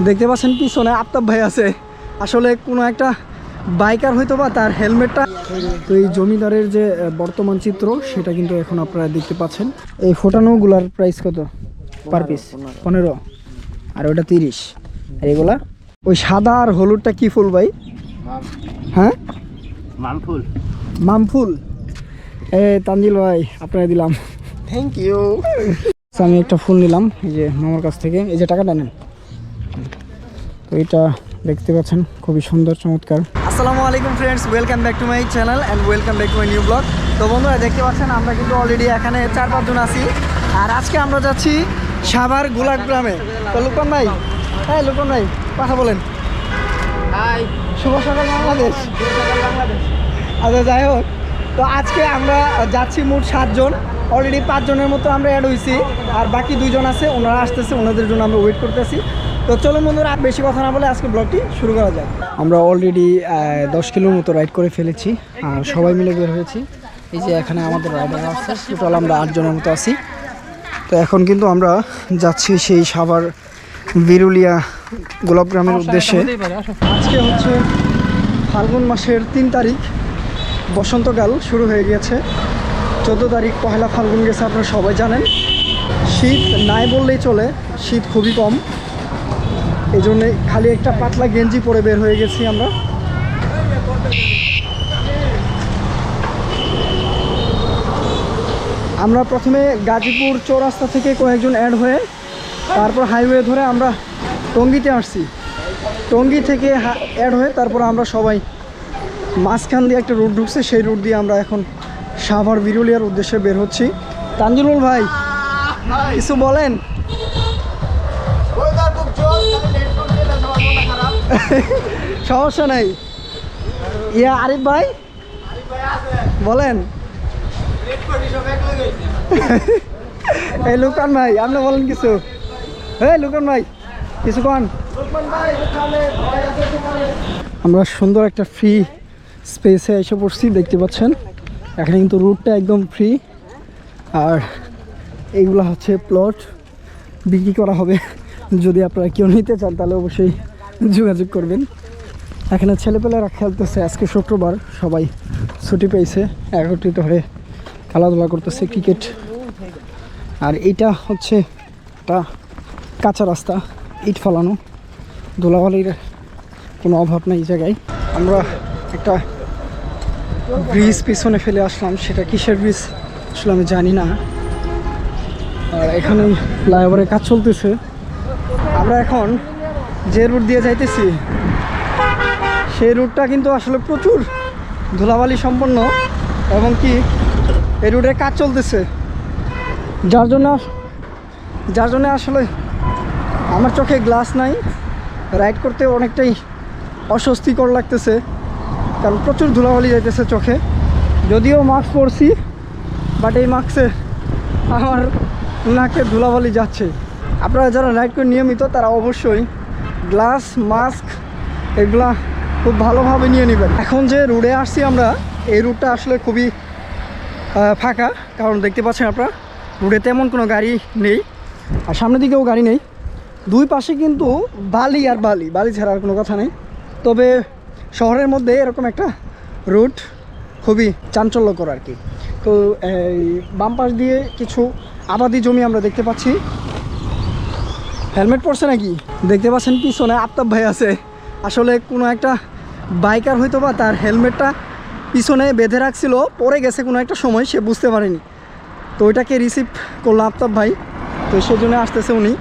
দেখতে পাচ্ছেন পিছনে আফতাব ভাই আছে, আসলে কোনো একটা বাইকার হয়তো বা তার হেলমেটটা। তো এই জমিদারের যে বর্তমান চিত্র সেটা কিন্তু এখন আপনারা দেখতে পাচ্ছেন। এই ফোটানোগুলার প্রাইস কত পার পিস? 15। আর ওটা 30। আর এগুলা ওই সাদা আর হলুদটা কি ফুল ভাই? হ্যাঁ, মামফুল। মামফুল। তানজিল ভাই আপনারা দিলাম, থ্যাংক ইউ। আমি একটা ফুল নিলাম এই যে মামার কাছ থেকে, এই যে টাকাটা নেন। তো এটা দেখতে পাচ্ছেন খুবই সুন্দর চমৎকার। আসসালামু আলাইকুম friends, welcome back to my channel and welcome back to my new blog. তো বন্ধুরা দেখতে পাচ্ছেন আমরা কিন্তু অলরেডি এখানে 4-5 জন আছি, আর আজকে আমরা যাচ্ছি সাভার গোলাপ গ্রামে। তো লুকন ভাই, হ্যাঁ লুকন ভাই কথা বলেন। হাই, শুভ সকাল বাংলাদেশ। আচ্ছা যাই হোক, তো আজকে আমরা যাচ্ছি মোট 7 জন, অলরেডি 5 জনের মতো আমরা অ্যাড হয়েছি, আর বাকি 2 জন আছে, ওনারা আসতেছে, ওনাদের জন্য আমরা ওয়েট করতেছি। তো চলুন বন্ধুরা আর বেশি কথা না বলে আজকে ব্লগটি শুরু করা যায়। আমরা অলরেডি 10 কিলোর মতো রাইড করে ফেলেছি, আর সবাই মিলে বের হয়েছি। এই যে এখানে আমাদের রাইডার আছে, টোটাল আমরা 8 জনের মতো আছি। তো এখন কিন্তু আমরা যাচ্ছি সেই সাভার বিরুলিয়া গোলাপ গ্রামের উদ্দেশ্যে। আজকে হচ্ছে ফাল্গুন মাসের 3 তারিখ, বসন্তকাল শুরু হয়ে গিয়েছে। 14 তারিখ পহেলা ফাল্গুন গেছে, আপনারা সবাই জানেন। শীত নাই বললেই চলে, শীত খুবই কম, এই জন্যে খালি একটা পাতলা গেঞ্জি পরে বের হয়ে গেছি আমরা। আমরা প্রথমে গাজীপুর চৌরাস্তা থেকে কয়েকজন অ্যাড হয়ে তারপর হাইওয়ে ধরে আমরা টঙ্গীতে আসছি। টঙ্গী থেকে অ্যাড হয়ে তারপর আমরা সবাই মাঝখান দিয়ে একটা রুট ঢুকছে, সেই রুট দিয়ে আমরা এখন সাভার বিরুলিয়ার উদ্দেশ্যে বের হচ্ছি। তানজিলুল ভাই কিছু বলেন। সমস্যা নেই। ইয়া আরিফ ভাই বলেন। এই লুকান ভাই আপনি বলেন কিছু। এই লুকান ভাই কিছু কন। আমরা সুন্দর একটা ফ্রি স্পেসে এসে পড়ছি, দেখতে পাচ্ছেন এখানে কিন্তু রুটটা একদম ফ্রি, আর এইগুলো হচ্ছে প্লট, বিক্রি করা হবে। যদি আপনারা কেউ নিতে চান তাহলে অবশ্যই যোগাযোগ করবেন। এখানে ছেলেপেলেরা খেলতেছে, আজকে শুক্রবার সবাই ছুটি পেয়েছে, একত্রিত হয়ে খেলাধুলা করতেছে ক্রিকেট। আর এইটা হচ্ছে একটা কাঁচা রাস্তা, ইট ফালানো, ধুলাবালির কোনো অভাব নেই এই জায়গায়। আমরা একটা ব্রিজ পিছনে ফেলে আসলাম, সেটা কিসের ব্রিজ আসলে আমি জানি না। আর এখানে ফ্লাইওভারের কাজ চলতেছে। আমরা এখন যে রুট দিয়ে যাইতেছি সেই রুটটা কিন্তু আসলে প্রচুর ধুলাবালি সম্পন্ন, এবং কি এই রুটের কাজ চলতেছে, যার জন্য আসলে আমার চোখে গ্লাস নাই, রাইড করতে অনেকটাই অস্বস্তিকর লাগতেছে, কারণ প্রচুর ধুলাবালি যাইতেছে চোখে। যদিও মাস্ক পরছি, বাট এই মাস্কে আমার নাকে ধুলাবালি যাচ্ছে। আপনারা যারা রাইড করে নিয়মিত তারা অবশ্যই গ্লাস, মাস্ক এগুলা খুব ভালোভাবে নিয়ে নেবেন। এখন যে রুটে আসছি আমরা, এই রুটটা আসলে খুবই ফাঁকা, কারণ দেখতে পাচ্ছেন আপনারা রুটে তেমন কোনো গাড়ি নেই, আর সামনের দিকেও গাড়ি নেই। দুই পাশে কিন্তু বালি আর বালি, বালি ছাড়া আর কোনো কথা নেই। তবে শহরের মধ্যে এরকম একটা রুট খুবই চাঞ্চল্যকর আর কি। তো এই বাম পাশ দিয়ে কিছু আবাদি জমি আমরা দেখতে পাচ্ছি। হেলমেট পরছে নাকি? দেখতে পাচ্ছেন পিছনে আফতাব ভাই আছে, আসলে কোনো একটা বাইকার হয়তো বা তার হেলমেটটা পিছনে বেঁধে রাখছিল, পরে গেছে কোনো একটা সময়, সে বুঝতে পারেনি, তো ওইটাকে রিসিভ করলো আফতাব ভাই, তো সেজন্য আসতেছে উনি।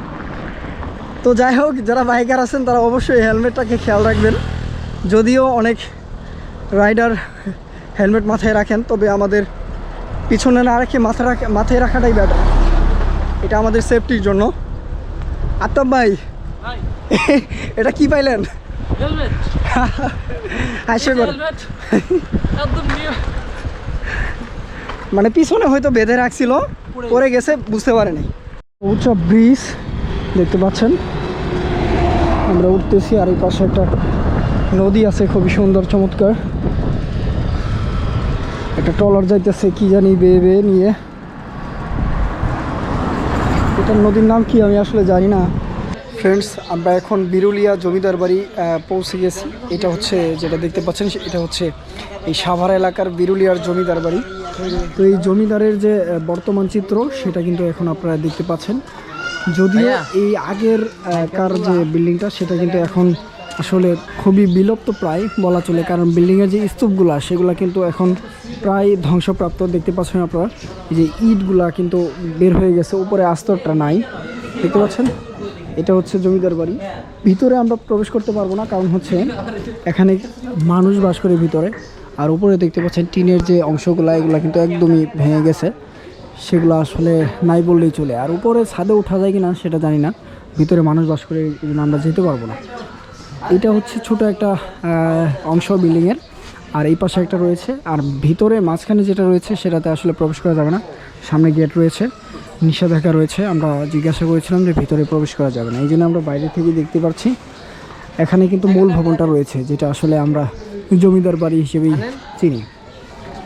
তো যাই হোক, যারা বাইকার আছেন তারা অবশ্যই হেলমেটটাকে খেয়াল রাখবেন। যদিও অনেক রাইডার হেলমেট মাথায় রাখেন, তবে আমাদের পিছনে না রেখে মাথায় রাখাটাই বেটার, এটা আমাদের সেফটির জন্য। আফতাব ভাই এটা কি পাইলেন? মানে পিছনে হয়তো বেঁধে রাখছিল, পরে গেছে বুঝতে পারেনি। উঁচা ব্রিজ দেখতে পাচ্ছেন, আমরা উঠতেছি, আর এই পাশে একটা নদী আছে খুবই সুন্দর চমৎকার, একটা ট্রলার যাইতেছে কি জানি বেয়ে বেয়ে নিয়ে। এটার নদীর নাম কি আমি আসলে জানি না। ফ্রেন্ডস, আমরা এখন বিরুলিয়া জমিদার বাড়ি পৌঁছে গেছি। এটা হচ্ছে যেটা দেখতে পাচ্ছেন, এটা হচ্ছে এই সাভার এলাকার বিরুলিয়ার জমিদার বাড়ি। তো এই জমিদারের যে বর্তমান চিত্র সেটা কিন্তু এখন আপনারা দেখতে পাচ্ছেন। যদিও এই আগের কার যে বিল্ডিংটা সেটা কিন্তু এখন আসলে খুবই বিলুপ্ত প্রায় বলা চলে, কারণ বিল্ডিংয়ের যে স্তূপগুলা সেগুলো কিন্তু এখন প্রায় ধ্বংসপ্রাপ্ত। দেখতে পাচ্ছেন আপনারা এই যে ইটগুলা কিন্তু বের হয়ে গেছে, উপরে আস্তরটা নাই, দেখতে পাচ্ছেন। এটা হচ্ছে জমিদার বাড়ি। ভিতরে আমরা প্রবেশ করতে পারবো না, কারণ হচ্ছে এখানে মানুষ বাস করে ভিতরে। আর উপরে দেখতে পাচ্ছেন টিনের যে অংশগুলো এগুলো কিন্তু একদমই ভেঙে গেছে, সেগুলো আসলে নাই বললেই চলে। আর উপরে ছাদে ওঠা যায় কি না সেটা জানি না, ভিতরে মানুষ বাস করে এই জন্য আমরা যেতে পারবো না। এটা হচ্ছে ছোট একটা অংশ বিল্ডিংয়ের, আর এই পাশে একটা রয়েছে। আর ভিতরে মাঝখানে যেটা রয়েছে সেটাতে আসলে প্রবেশ করা যাবে না, সামনে গেট রয়েছে, নিষেধাজ্ঞা রয়েছে। আমরা জিজ্ঞাসা করেছিলাম যে ভিতরে প্রবেশ করা যাবে না, এই জন্য আমরা বাইরে থেকে দেখতে পাচ্ছি। এখানে কিন্তু মূল ভবনটা রয়েছে, যেটা আসলে আমরা জমিদার বাড়ি হিসেবেই চিনি।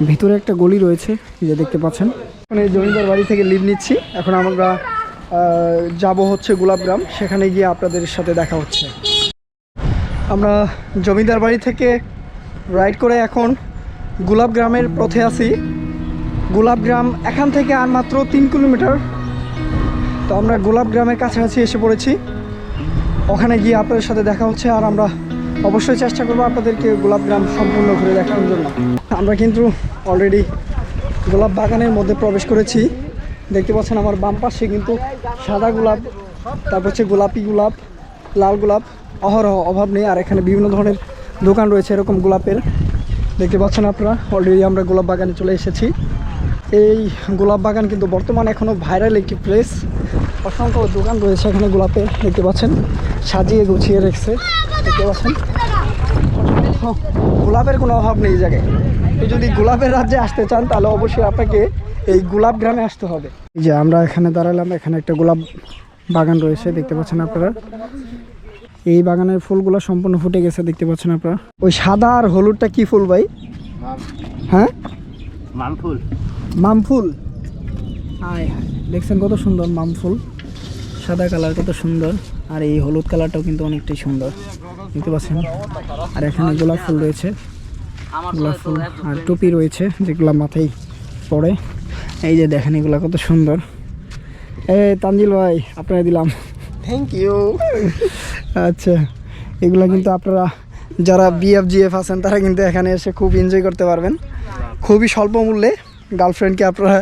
ভিতরে একটা গলি রয়েছে যে দেখতে পাচ্ছেন। এখন এই জমিদার বাড়ি থেকে লিভ নিচ্ছি। এখন আমরা যাব হচ্ছে গোলাপগ্রাম, সেখানে গিয়ে আপনাদের সাথে দেখা হচ্ছে। আমরা জমিদার বাড়ি থেকে রাইড করে এখন গোলাপগ্রামের পথে আছি। গোলাপগ্রাম এখান থেকে আর মাত্র 3 কিলোমিটার। তো আমরা গোলাপগ্রামের কাছাকাছি এসে পড়েছি, ওখানে গিয়ে আপনাদের সাথে দেখা হচ্ছে। আর আমরা অবশ্যই চেষ্টা করবো আপনাদেরকে গোলাপগ্রাম সম্পূর্ণ ঘুরে দেখানোর জন্য। আমরা কিন্তু অলরেডি গোলাপ বাগানের মধ্যে প্রবেশ করেছি। দেখতে পাচ্ছেন আমার বাম পাশে কিন্তু সাদা গোলাপ, তারপর হচ্ছে গোলাপি গোলাপ, লাল গোলাপ অহরহ অভাব নেই। আর এখানে বিভিন্ন ধরনের দোকান রয়েছে এরকম গোলাপের, দেখতে পাচ্ছেন আপনারা। অলরেডি আমরা গোলাপ বাগানে চলে এসেছি। এই গোলাপ বাগান কিন্তু বর্তমানে এখনও ভাইরাল একটি প্লেস। অসংখ্য দোকান রয়েছে এখানে গোলাপের, দেখতে পাচ্ছেন সাজিয়ে গুছিয়ে রেখেছে, দেখতে পাচ্ছেন। গোলাপের কোনো অভাব নেই এই জায়গায়। তো যদি গোলাপের রাজ্যে আসতে চান তাহলে অবশ্যই আপনাকে এই গোলাপ গ্রামে আসতে হবে। এই যে আমরা এখানে দাঁড়ালাম, এখানে একটা গোলাপ বাগান রয়েছে, দেখতে পাচ্ছেন আপনারা। এই বাগানের ফুলগুলো সম্পূর্ণ ফুটে গেছে, দেখতে পাচ্ছেন আপনারা। ওই সাদা আর হলুদটা কি ফুল ভাই? হ্যাঁ, মামফুল। মামফুল, আয় দেখছেন কত সুন্দর মামফুল, সাদা কালার কত সুন্দর। আর এই হলুদ কালারটাও কিন্তু অনেকটাই সুন্দর, দেখতে পাচ্ছেন। আর এখানে গোলাপ ফুল রয়েছে, গোলাপ ফুল আর টুপি রয়েছে যেগুলো মাথায় পড়ে। এই যে দেখেন এগুলো কত সুন্দর। তানজিল ভাই আপনারা দিলাম, থ্যাংক ইউ। আচ্ছা, এগুলো কিন্তু আপনারা যারা বিএফজিএফ আছেন তারা কিন্তু এখানে এসে খুব এনজয় করতে পারবেন। খুবই স্বল্প মূল্যে গার্লফ্রেন্ডকে আপনারা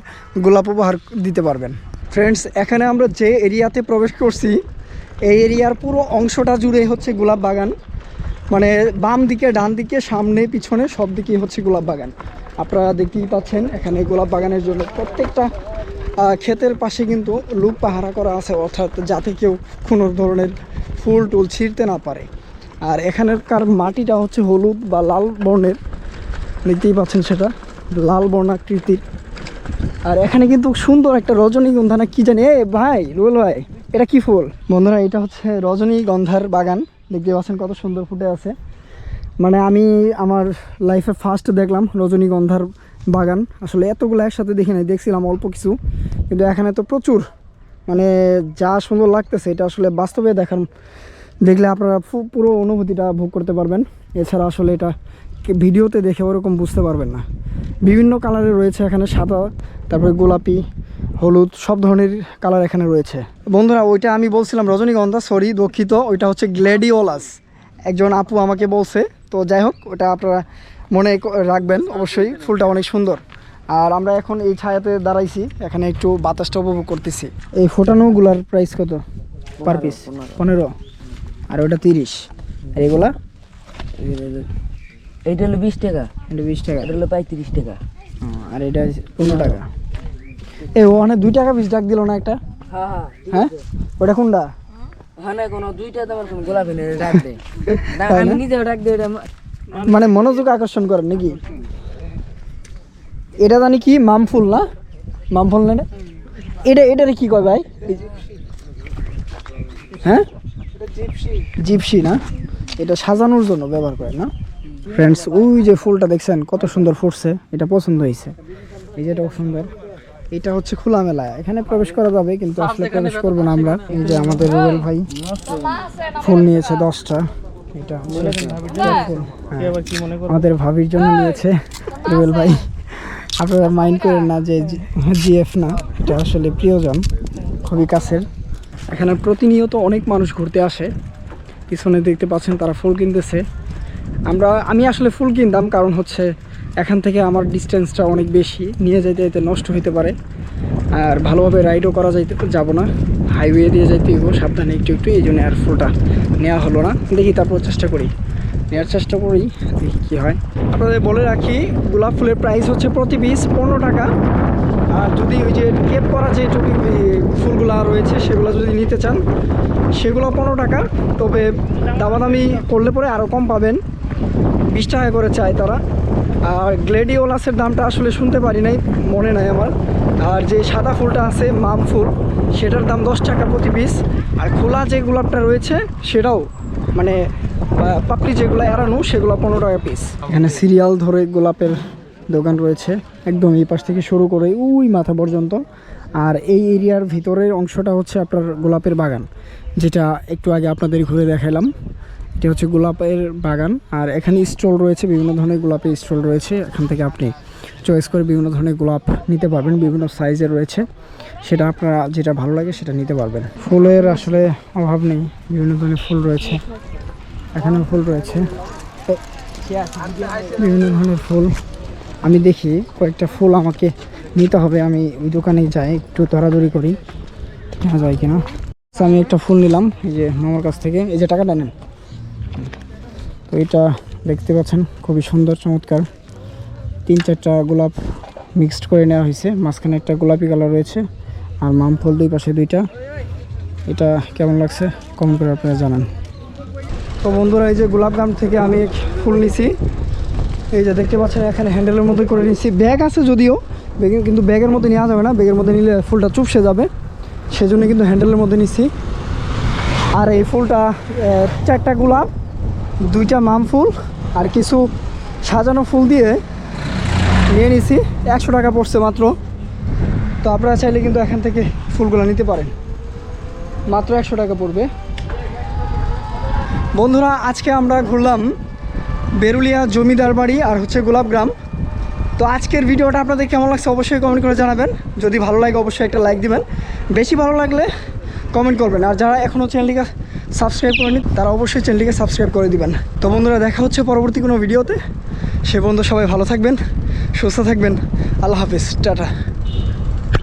গোলাপ উপহার দিতে পারবেন। ফ্রেন্ডস, এখানে আমরা যে এরিয়াতে প্রবেশ করছি এই এরিয়ার পুরো অংশটা জুড়ে হচ্ছে গোলাপ বাগান। মানে বাম দিকে, ডান দিকে, সামনে, পিছনে সব দিকেই হচ্ছে গোলাপ বাগান। আপনারা দেখতেই পাচ্ছেন এখানে গোলাপ বাগানের জন্য প্রত্যেকটা ক্ষেতের পাশে কিন্তু লোক পাহারা করা আছে, অর্থাৎ যাতে কেউ কোনো ধরনের ফুল টুল ছিঁড়তে না পারে। আর এখানকার মাটিটা হচ্ছে হলুদ বা লাল বর্ণের, দেখতেই পাচ্ছেন সেটা লাল বর্ণাকৃতির। আর এখানে কিন্তু সুন্দর একটা রজনীগন্ধা না কি জানি, ভাই রুবেল ভাই এটা কি ফুল? বন্ধুরা, এটা হচ্ছে রজনীগন্ধার বাগান, দেখতে পাচ্ছেন কত সুন্দর ফুটে আছে। মানে আমি আমার লাইফে ফার্স্ট দেখলাম রজনীগন্ধার বাগান। আসলে এতগুলো একসাথে দেখি নাই, দেখছিলাম অল্প কিছু, কিন্তু এখানে তো প্রচুর। মানে যা সুন্দর লাগতেছে এটা আসলে বাস্তবে দেখলে আপনারা পুরো অনুভূতিটা ভোগ করতে পারবেন। এছাড়া আসলে এটা ভিডিওতে দেখে ওরকম বুঝতে পারবেন না। বিভিন্ন কালারের রয়েছে এখানে, সাদা, তারপরে গোলাপি, হলুদ, সব ধরনের কালার এখানে রয়েছে। বন্ধুরা, ওইটা আমি বলছিলাম রজনীগন্ধা, সরি দুঃখিত, ওইটা হচ্ছে গ্ল্যাডিওলাস। একজন আপু আমাকে বলছে, তো যাই হোক ওটা আপনারা মনে রাখবেন অবশ্যই, ফুলটা অনেক সুন্দর। আর আমরা এখন এই ছায়াতে দাঁড়াইছি, এখানে একটু বাতাসটা উপভোগ করতেছি। এই ফোটানোগুলার প্রাইস কত পার পিস? 15। আর ওটা 30। আর এগুলা? এইটা হলো 20 টাকা, এটা 20 টাকা, এটা হলো 35 টাকা। আর এটা 15 টাকা। ওখানে 2 টাকা পিস ডাক দিল না একটা? হ্যাঁ, ওটা কোনটা? ওখানে কোনো 2টা দামের কোনো গোলাপ নেই, ডাক দে। আমি নিজেও ডাক দিই, এটা মানে মনোযোগ আকর্ষণ করেন নাকি? এটা জানি কি মামফুল না? মামফুল না এটা? এটারে কি কয় ভাই? হ্যাঁ, জিপসি না? এটা সাজানোর জন্য ব্যবহার করে না? ফ্রেন্ডস, ওই যে ফুলটা দেখছেন কত সুন্দর ফুটছে, এটা পছন্দ হয়েছে। এই যে এটাও সুন্দর, এটা হচ্ছে খোলামেলা, এখানে প্রবেশ করা যাবে কিন্তু আসলে প্রবেশ করবো না আমরা। এই যে আমাদের রুবেল ভাই ফুল নিয়েছে 10টা। এটা হচ্ছে ফুল। হ্যাঁ, আমাদের ভাবির জন্য নিয়েছে রুবেল ভাই। আপনারা মাইন্ড করেন না যে জিএফ না, এটা আসলে প্রিয়জন, খুবই কাছের। এখানে প্রতিনিয়ত অনেক মানুষ ঘুরতে আসে, পিছনে দেখতে পাচ্ছেন তারা ফুল কিনতেছে। আমি আসলে ফুল কিনতাম, কারণ হচ্ছে এখান থেকে আমার ডিস্টেন্সটা অনেক বেশি, নিয়ে যেতে যেতে নষ্ট হতে পারে, আর ভালোভাবে রাইডও করা যাব না, হাইওয়ে দিয়ে যাইতে হইব সাবধানে একটু একটু, এই জন্য আর ফুলটা নেওয়া হলো না। দেখি তারপর নেওয়ার চেষ্টা করি, দেখি কী হয়। আপনাদের বলে রাখি, গোলাপ ফুলের প্রাইস হচ্ছে প্রতি পিস 15 টাকা। আর যদি ওই যে কেপ করা যে ফুলগুলো রয়েছে সেগুলো যদি নিতে চান সেগুলো 15 টাকা, তবে দামাদামি করলে পরে আরও কম পাবেন, 20 টাকা করে চায় তারা। আর গ্লেডিওলাসের দামটা আসলে শুনতে পারি নাই, মনে নাই আমার। আর যে সাদা ফুলটা আছে মাম ফুল, সেটার দাম 10 টাকা প্রতি পিস। আর খোলা যে গোলাপটা রয়েছে সেটাও মানে পাপড়ি যেগুলো এড়ানো সেগুলো 15 টাকা পিস। এখানে সিরিয়াল ধরে গোলাপের দোকান রয়েছে, একদম এই পাশ থেকে শুরু করে ওই মাথা পর্যন্ত। আর এই এরিয়ার ভিতরের অংশটা হচ্ছে আপনার গোলাপের বাগান, যেটা একটু আগে আপনাদের ঘুরে দেখালাম। এটা হচ্ছে গোলাপের বাগান। আর এখানে স্টল রয়েছে, বিভিন্ন ধরনের গোলাপের স্টল রয়েছে, এখান থেকে আপনি চয়েস করে বিভিন্ন ধরনের গোলাপ নিতে পারবেন, বিভিন্ন সাইজের রয়েছে, সেটা আপনারা যেটা ভালো লাগে সেটা নিতে পারবেন। ফুলের আসলে অভাব নেই, বিভিন্ন ধরনের ফুল রয়েছে, এখানেও ফুল রয়েছে, বিভিন্ন ধরনের ফুল। আমি দেখি কয়েকটা ফুল আমাকে নিতে হবে, আমি ওই দোকানে যাই একটু দরাদরি করি কেনা যায় কিনা। আমি একটা ফুল নিলাম এই যে মামার কাছ থেকে, এই যে টাকাটা নেন। তো এটা দেখতে পাচ্ছেন খুবই সুন্দর চমৎকার, 3-4টা গোলাপ মিক্সড করে নেওয়া হয়েছে, মাঝখানে একটা গোলাপি কালার রয়েছে, আর মাম ফুল দুই পাশে 2টা। এটা কেমন লাগছে কমেন্ট করে আপনারা জানান। তো বন্ধুরা, এই যে গোলাপগাম থেকে আমি ফুল নিছি, এই যে দেখতে পাচ্ছেন এখানে হ্যান্ডেলের মধ্যে করে নিচ্ছি। ব্যাগ আছে যদিও, কিন্তু ব্যাগের মধ্যে নেওয়া যাবে না, ব্যাগের মধ্যে নিলে ফুলটা চুপসে যাবে, সেজন্য কিন্তু হ্যান্ডেলের মধ্যে নিচ্ছি। আর এই ফুলটা 4টা গোলাপ, 2টা মাম ফুল আর কিছু সাজানো ফুল দিয়ে নিয়ে নিছি। 100 টাকা পড়ছে মাত্র। তো আপনারা চাইলে কিন্তু এখান থেকে ফুলগুলো নিতে পারেন, মাত্র 100 টাকা পড়বে। বন্ধুরা, আজকে আমরা ঘুরলাম বেরুলিয়া জমিদার বাড়ি আর হচ্ছে গোলাপগ্রাম। তো আজকের ভিডিওটা আপনাদের কেমন লাগছে অবশ্যই কমেন্ট করে জানাবেন। যদি ভালো লাগে অবশ্যই একটা লাইক দিবেন, বেশি ভালো লাগলে কমেন্ট করবেন। আর যারা এখনও চ্যানেলটিকে সাবস্ক্রাইব করেনি তারা অবশ্যই চ্যানেলটিকে সাবস্ক্রাইব করে দিবেন। তো বন্ধুরা, দেখা হচ্ছে পরবর্তী কোনো ভিডিওতে। সে বন্ধু সবাই ভালো থাকবেন, সুস্থ থাকবেন। আল্লাহ হাফিজ, টাটা।